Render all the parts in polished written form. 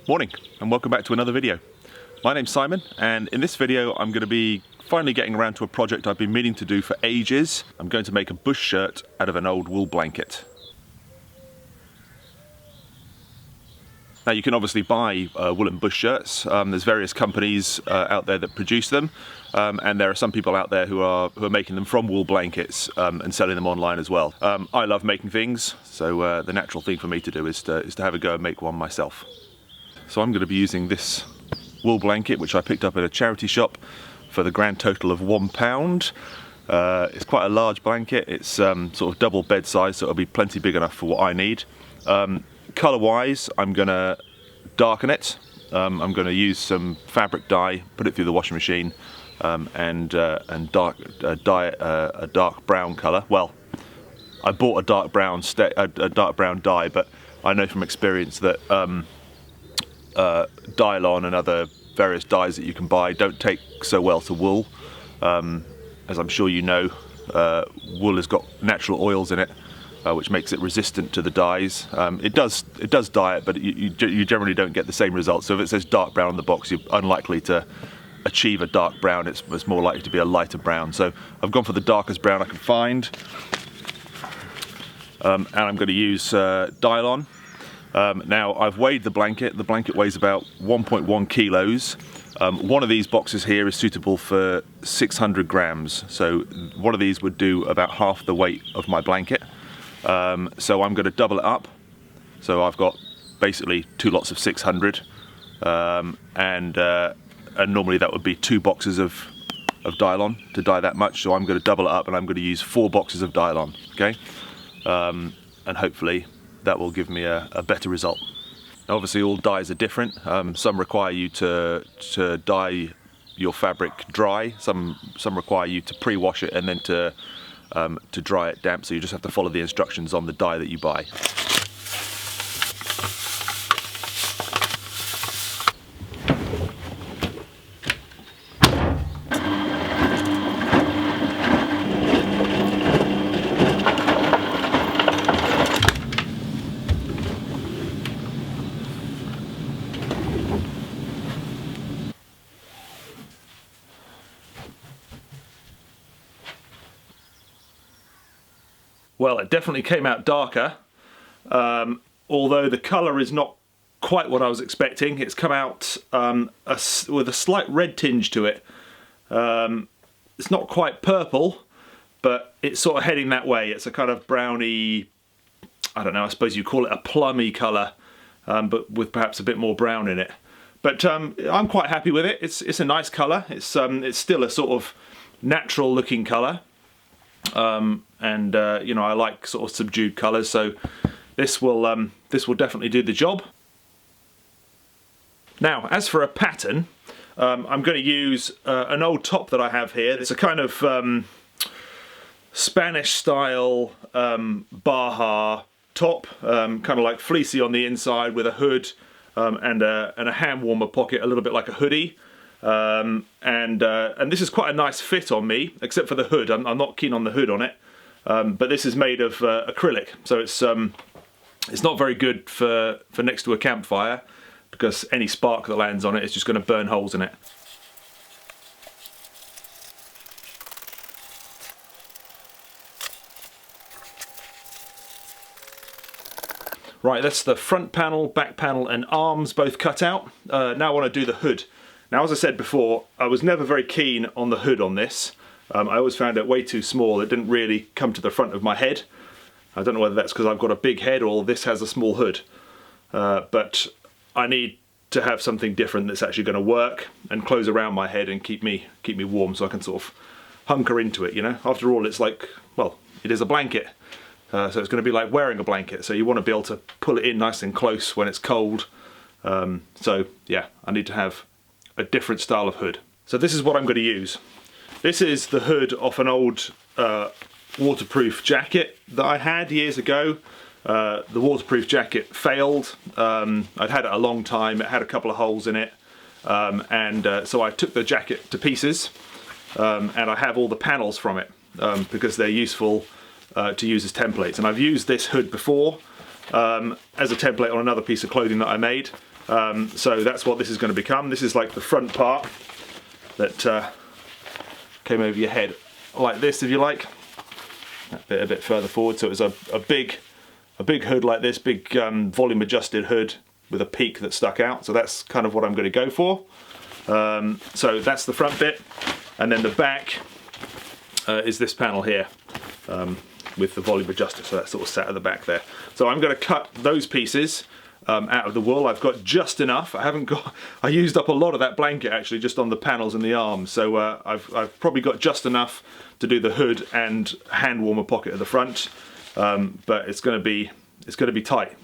Morning and welcome back to another video. My name's Simon, and in this video I'm going to be finally getting around to a project I've been meaning to do for ages. I'm going to make a bush shirt out of an old wool blanket. Now you can obviously buy woolen bush shirts. There's various companies out there that produce them, and there are some people out there who are making them from wool blankets and selling them online as well. I love making things, so the natural thing for me to do is to have a go and make one myself. So I'm going to be using this wool blanket, which I picked up at a charity shop for the grand total of £1. It's quite a large blanket. It's sort of double bed size, so it'll be plenty big enough for what I need. Colour wise, I'm going to darken it. I'm going to use some fabric dye, put it through the washing machine, and dye it a dark brown colour. Well, I bought a dark brown dye, but I know from experience that Dylon and other various dyes that you can buy don't take so well to wool. As I'm sure you know, wool has got natural oils in it, which makes it resistant to the dyes. It does dye it, but you generally don't get the same results. So if it says dark brown on the box, you're unlikely to achieve a dark brown. It's more likely to be a lighter brown. So I've gone for the darkest brown I can find, and I'm going to use Dylon. Now I've weighed the blanket. The blanket weighs about 1.1 kilos. One of these boxes here is suitable for 600 grams. So one of these would do about half the weight of my blanket. So I'm going to double it up. So I've got basically 2 lots of 600, and normally that would be 2 boxes of Dylon to dye that much. So I'm going to double it up, and I'm going to use 4 boxes of Dylon. Okay, and hopefully that will give me a better result. Now, obviously all dyes are different. Some require you to dye your fabric dry. Some require you to pre-wash it and then to dry it damp. So you just have to follow the instructions on the dye that you buy. Well, it definitely came out darker, although the colour is not quite what I was expecting. It's come out with a slight red tinge to it. It's not quite purple, but it's sort of heading that way. It's a kind of browny, I don't know, I suppose you call it a plummy colour, but with perhaps a bit more brown in it. But I'm quite happy with it. It's a nice colour. It's still a sort of natural looking colour. You know, I like sort of subdued colours, so this will definitely do the job. Now, as for a pattern, I'm going to use an old top that I have here. It's a kind of Spanish style Baja top, kind of like fleecy on the inside with a hood and a hand warmer pocket, a little bit like a hoodie. And this is quite a nice fit on me, except for the hood. I'm not keen on the hood on it, but this is made of acrylic, so it's not very good for next to a campfire, because any spark that lands on it is just going to burn holes in it. Right, that's the front panel, back panel and arms both cut out. Now I want to do the hood. Now, as I said before, I was never very keen on the hood on this. I always found it way too small. It didn't really come to the front of my head. I don't know whether that's because I've got a big head or this has a small hood. But I need to have something different that's actually going to work and close around my head and keep me warm, so I can sort of hunker into it, you know. After all, it's like, well, it is a blanket. So it's going to be like wearing a blanket. So you want to be able to pull it in nice and close when it's cold. So yeah, I need to have a different style of hood. So this is what I'm going to use. This is the hood off an old waterproof jacket that I had years ago. The waterproof jacket failed. I'd had it a long time. It had a couple of holes in it, so I took the jacket to pieces, and I have all the panels from it because they're useful to use as templates. And I've used this hood before as a template on another piece of clothing that I made, So that's what this is going to become. This is like the front part that came over your head like this, if you like. That bit a bit further forward, so it's a big hood like this, big volume adjusted hood with a peak that stuck out. So that's kind of what I'm going to go for. So that's the front bit, and then the back is this panel here with the volume adjuster. So that's sort of sat at the back there. So I'm going to cut those pieces out of the wool. I've got just enough. I used up a lot of that blanket actually just on the panels and the arms. So I've probably got just enough to do the hood and hand warmer pocket at the front, but it's going to be tight.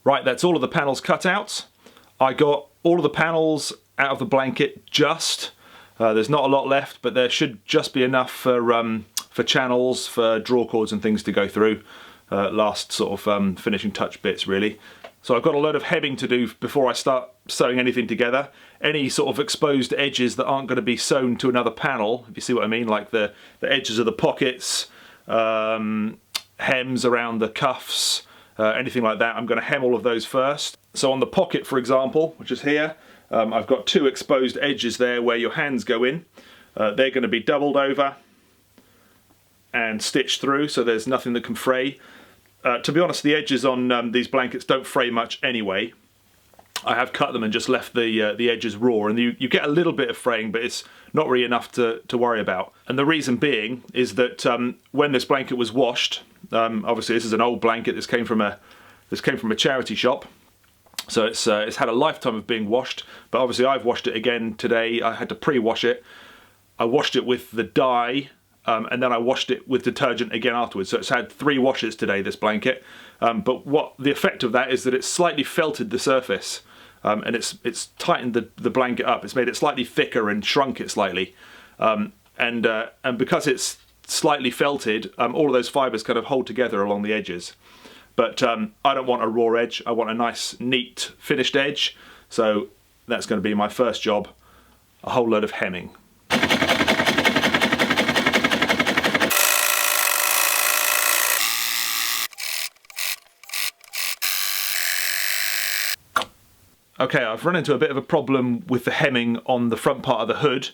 Right, that's all of the panels cut out. I got all of the panels out of the blanket just. There's not a lot left, but there should just be enough for channels, for draw cords and things to go through. Last sort of finishing touch bits really. So I've got a load of hebbing to do before I start sewing anything together. Any sort of exposed edges that aren't going to be sewn to another panel, if you see what I mean, like the edges of the pockets, hems around the cuffs, anything like that, I'm going to hem all of those first. So on the pocket, for example, which is here, I've got two exposed edges there where your hands go in. They're going to be doubled over and stitched through, so there's nothing that can fray. To be honest, the edges on these blankets don't fray much anyway. I have cut them and just left the edges raw, and you get a little bit of fraying, but it's not really enough to worry about. And the reason being is that when this blanket was washed, obviously this is an old blanket. This came from a charity shop, so it's had a lifetime of being washed. But obviously I've washed it again today. I had to pre-wash it. I washed it with the dye, and then I washed it with detergent again afterwards. So it's had 3 washes today, this blanket. But what the effect of that is that it's slightly felted the surface, and it's tightened the blanket up. It's made it slightly thicker and shrunk it slightly. And because it's slightly felted, all of those fibres kind of hold together along the edges. But I don't want a raw edge. I want a nice, neat, finished edge. So that's going to be my first job, a whole load of hemming. Okay, I've run into a bit of a problem with the hemming on the front part of the hood,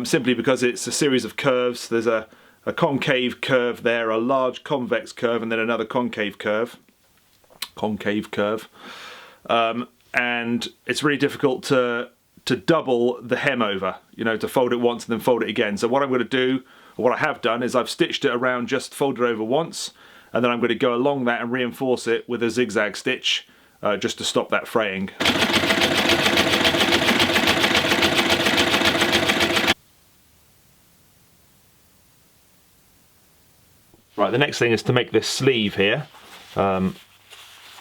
simply because it's a series of curves. There's a concave curve there, a large convex curve, and then another concave curve. And it's really difficult to double the hem over, you know, to fold it once and then fold it again. So what I'm going to do, or what I have done, is I've stitched it around, just folded over once, and then I'm going to go along that and reinforce it with a zigzag stitch, just to stop that fraying. Right, the next thing is to make this sleeve here,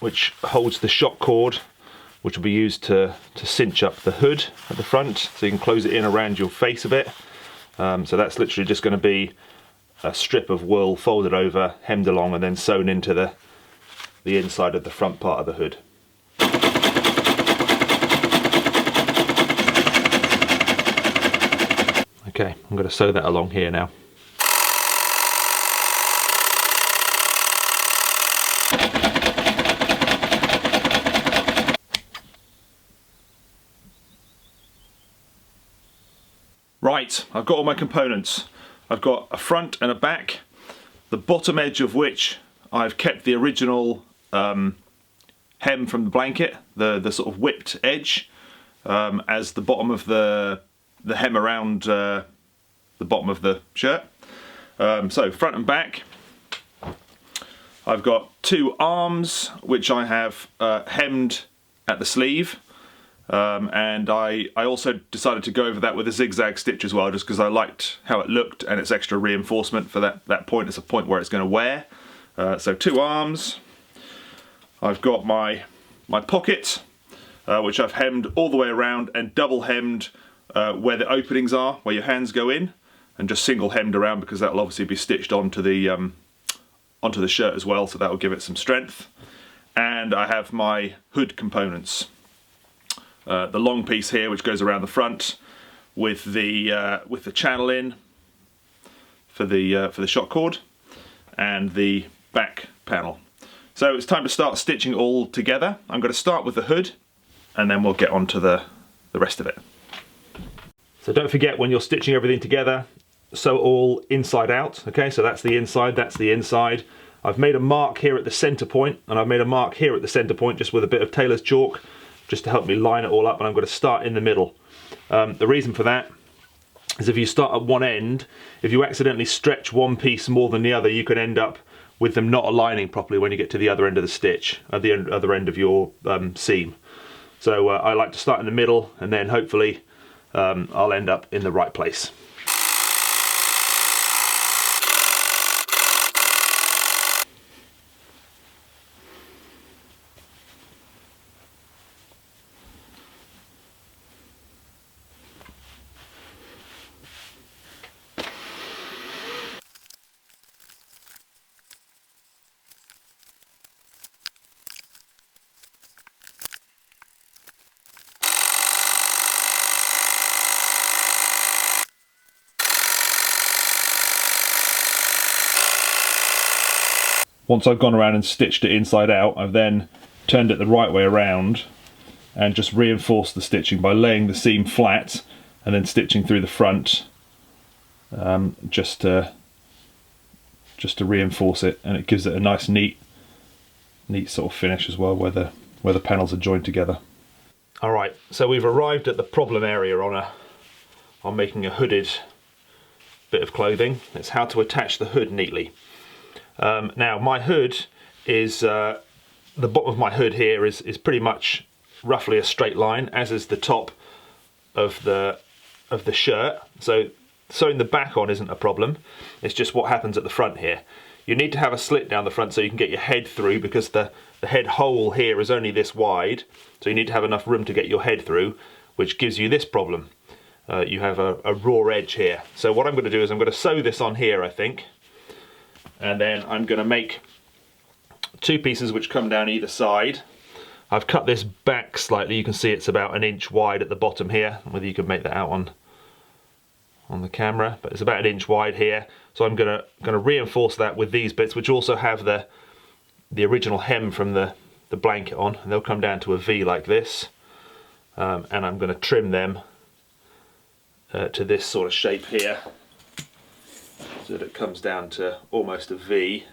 which holds the shock cord, which will be used to cinch up the hood at the front, so you can close it in around your face a bit. So that's literally just going to be a strip of wool folded over, hemmed along, and then sewn into the inside of the front part of the hood. Okay, I'm going to sew that along here now. Right, I've got all my components. I've got a front and a back, the bottom edge of which I've kept the original hem from the blanket, the sort of whipped edge, as the bottom of the hem around the bottom of the shirt. So front and back. I've got 2 arms which I have hemmed at the sleeve, and I also decided to go over that with a zigzag stitch as well, just because I liked how it looked and it's extra reinforcement for that point. It's a point where it's going to wear. So 2 arms. I've got my pocket, which I've hemmed all the way around and double hemmed where the openings are, where your hands go in, and just single hemmed around because that will obviously be stitched onto the shirt as well, so that will give it some strength. and I have my hood components. The long piece here, which goes around the front, with the channel in for the shock cord, and the back panel. So it's time to start stitching all together. I'm going to start with the hood, and then we'll get on to the rest of it. So don't forget, when you're stitching everything together, sew all inside out. Okay, so that's the inside, that's the inside. I've made a mark here at the center point, and I've made a mark here at the center point just with a bit of tailor's chalk, just to help me line it all up, and I'm going to start in the middle. The reason for that is if you start at one end, if you accidentally stretch one piece more than the other, you can end up with them not aligning properly when you get to the other end of the stitch, at the other end of your seam. So I like to start in the middle, and then hopefully I'll end up in the right place. Once I've gone around and stitched it inside out, I've then turned it the right way around and just reinforced the stitching by laying the seam flat and then stitching through the front, just to reinforce it, and it gives it a nice neat sort of finish as well, where the panels are joined together. All right, so we've arrived at the problem area on making a hooded bit of clothing. It's how to attach the hood neatly. Now my hood is, the bottom of my hood here is pretty much roughly a straight line, as is the top of the shirt. So sewing the back on isn't a problem. It's just what happens at the front here. You need to have a slit down the front so you can get your head through, because the head hole here is only this wide. So you need to have enough room to get your head through, which gives you this problem. You have a raw edge here. So what I'm going to do is I'm going to sew this on here, I think. And then I'm going to make two pieces which come down either side. I've cut this back slightly. You can see it's about 1 inch wide at the bottom here. Whether you can make that out on the camera, but it's about 1 inch wide here. So I'm going to reinforce that with these bits, which also have the original hem from the blanket on, and they'll come down to a V like this. And I'm going to trim them to this sort of shape here, so that it comes down to almost a V.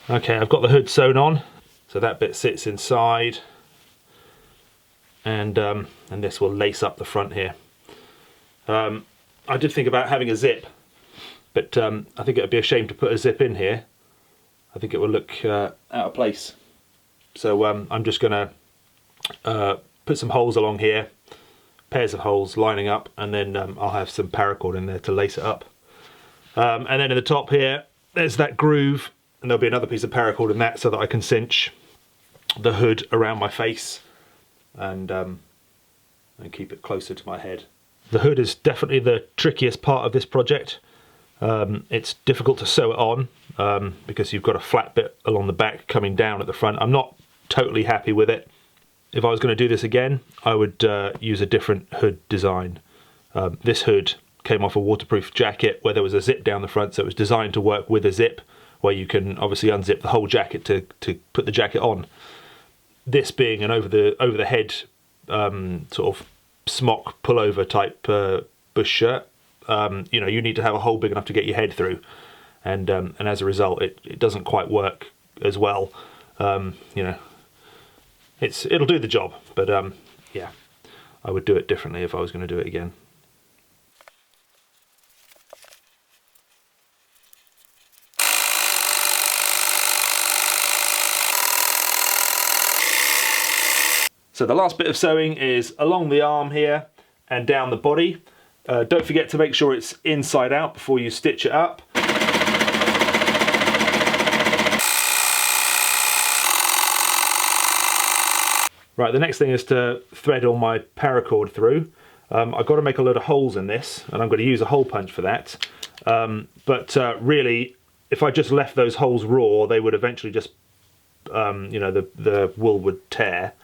Okay, I've got the hood sewn on, so that bit sits inside, and this will lace up the front here. I did think about having a zip, but I think it would be a shame to put a zip in here. I think it will look out of place. So I'm just going to put some holes along here, pairs of holes lining up, and then I'll have some paracord in there to lace it up. And then in the top here, there's that groove, and there'll be another piece of paracord in that so that I can cinch the hood around my face and keep it closer to my head. The hood is definitely the trickiest part of this project. It's difficult to sew it on because you've got a flat bit along the back coming down at the front. I'm not totally happy with it. If I was going to do this again, I would use a different hood design. This hood came off a waterproof jacket where there was a zip down the front, so it was designed to work with a zip, where you can obviously unzip the whole jacket to put the jacket on. This being an over the head sort of smock pullover type bush shirt, you know, you need to have a hole big enough to get your head through, and as a result it doesn't quite work as well. You know, it'll do the job, but yeah, I would do it differently if I was going to do it again. So the last bit of sewing is along the arm here and down the body. Don't forget to make sure it's inside out before you stitch it up. Right, the next thing is to thread all my paracord through. I've got to make a load of holes in this, and I'm going to use a hole punch for that. Really, if I just left those holes raw, they would eventually just, you know, the wool would tear.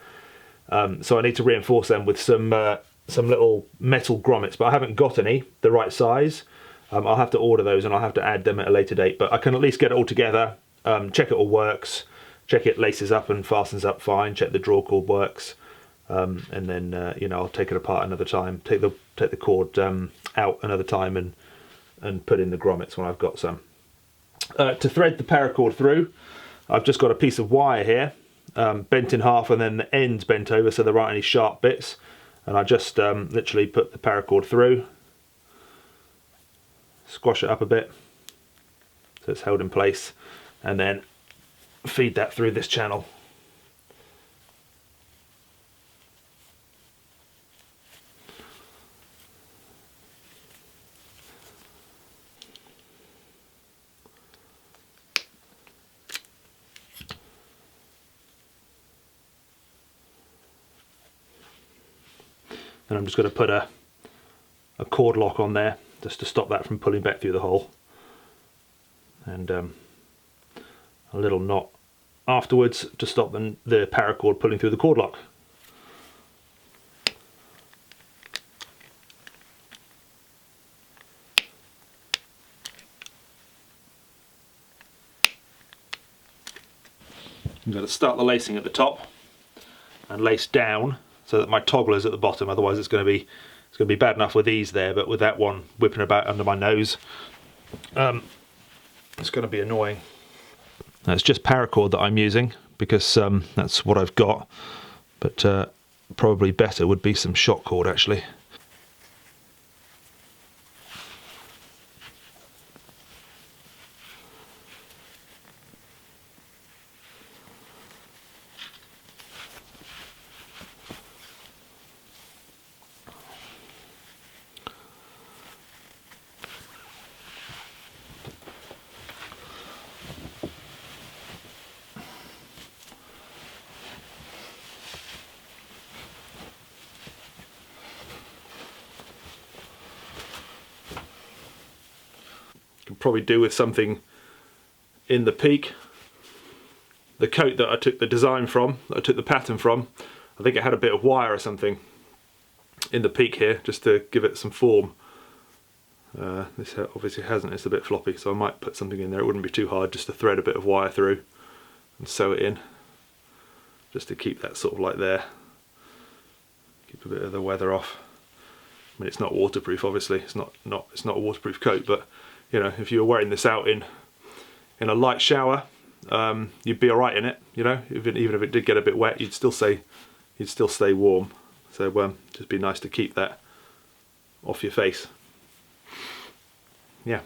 So I need to reinforce them with some little metal grommets, but I haven't got any the right size. I'll have to order those, and I'll have to add them at a later date, but I can at least get it all together, check it all works, check it laces up and fastens up fine, check the draw cord works, and then you know, I'll take it apart another time, take the cord out another time, and put in the grommets when I've got some. To thread the paracord through, I've just got a piece of wire here, bent in half, and then the ends bent over so there aren't any sharp bits, and I just literally put the paracord through, squash it up a bit so it's held in place, and then feed that through this channel. And I'm just going to put a cord lock on there just to stop that from pulling back through the hole, and a little knot afterwards to stop the paracord pulling through the cord lock. I'm going to start the lacing at the top and lace down so that my toggle is at the bottom, otherwise it's going to be bad enough with these there, but with that one whipping about under my nose, it's going to be annoying. That's just paracord that I'm using because that's what I've got, but probably better would be some shock cord actually. Can probably do with something in the peak. The coat that I took the design from, that I took the pattern from, I think it had a bit of wire or something in the peak here just to give it some form. This obviously hasn't, it's a bit floppy, so I might put something in there. It wouldn't be too hard just to thread a bit of wire through and sew it in, just to keep that sort of like there, keep a bit of the weather off. I mean, it's not waterproof, obviously, it's not a waterproof coat, but you know, if you were wearing this out in a light shower, you'd be alright in it, you know, even if it did get a bit wet, you'd still stay warm. So just be nice to keep that off your face. Yeah.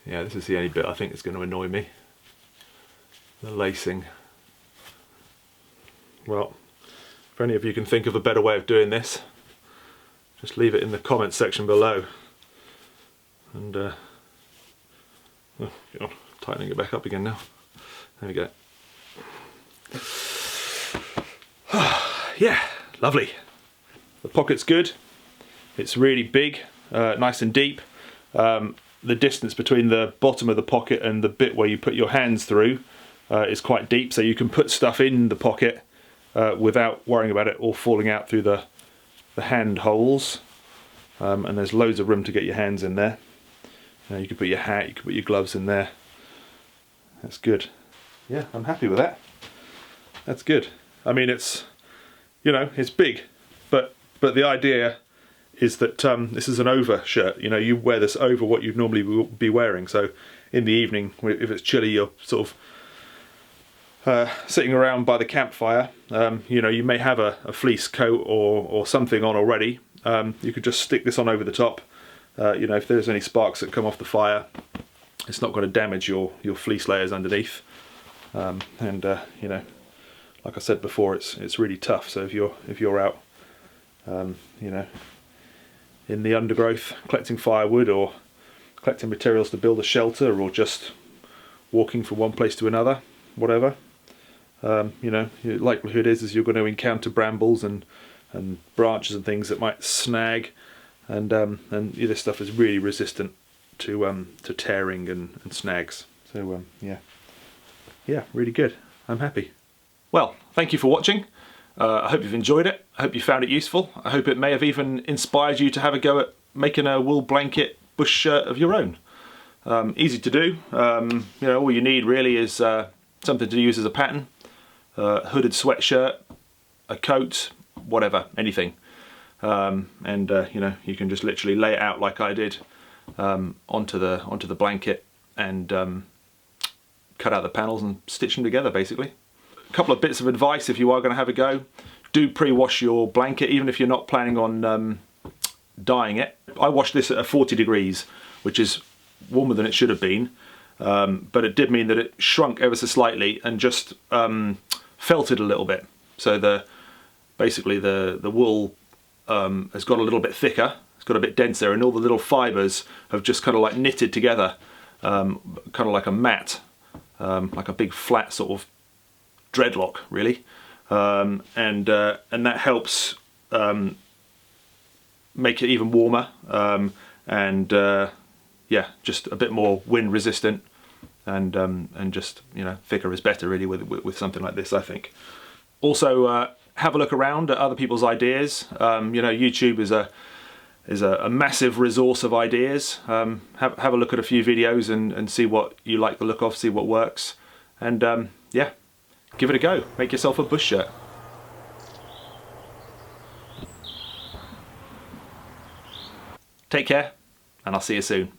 Yeah, this is the only bit I think that's going to annoy me. The lacing. Well, if any of you can think of a better way of doing this, just leave it in the comments section below. And tightening it back up again now. There we go. Yeah, lovely. The pocket's good. It's really big, nice and deep. The distance between the bottom of the pocket and the bit where you put your hands through is quite deep, so you can put stuff in the pocket without worrying about it all falling out through the hand holes. And there's loads of room to get your hands in there. You can put your hat, you can put your gloves in there. That's good. Yeah, I'm happy with that. That's good. I mean, it's, you know, it's big, but the idea is that this is an over shirt. You know, you wear this over what you'd normally be wearing. So in the evening, if it's chilly, you're sort of sitting around by the campfire. You know, you may have a fleece coat or something on already. You could just stick this on over the top. You know, if there's any sparks that come off the fire, it's not going to damage your fleece layers underneath. You know, like I said before, it's really tough. So if you're out, you know, in the undergrowth collecting firewood or collecting materials to build a shelter, or just walking from one place to another, whatever, you know, the likelihood is you're going to encounter brambles and branches and things that might snag, and this stuff is really resistant to tearing and snags. So yeah, really good. I'm happy. Well, thank you for watching. I hope you've enjoyed it. I hope you found it useful. I hope it may have even inspired you to have a go at making a wool blanket bush shirt of your own. Easy to do. You know, all you need really is something to use as a pattern, hooded sweatshirt, a coat, whatever, anything. You know, you can just literally lay it out like I did onto the blanket and cut out the panels and stitch them together, basically. A couple of bits of advice if you are going to have a go: do pre-wash your blanket, even if you're not planning on dyeing it. I washed this at 40 degrees, which is warmer than it should have been, but it did mean that it shrunk ever so slightly and just felted a little bit. So basically the wool has got a little bit thicker, it's got a bit denser, and all the little fibres have just kind of like knitted together, kind of like a mat, like a big flat sort of dreadlock, really, and that helps make it even warmer, and yeah, just a bit more wind resistant, and just, you know, thicker is better really with something like this, I think. Also, have a look around at other people's ideas. You know, YouTube is a massive resource of ideas. Have a look at a few videos and see what you like the look of, see what works, and yeah, give it a go. Make yourself a bush shirt. Take care, and I'll see you soon.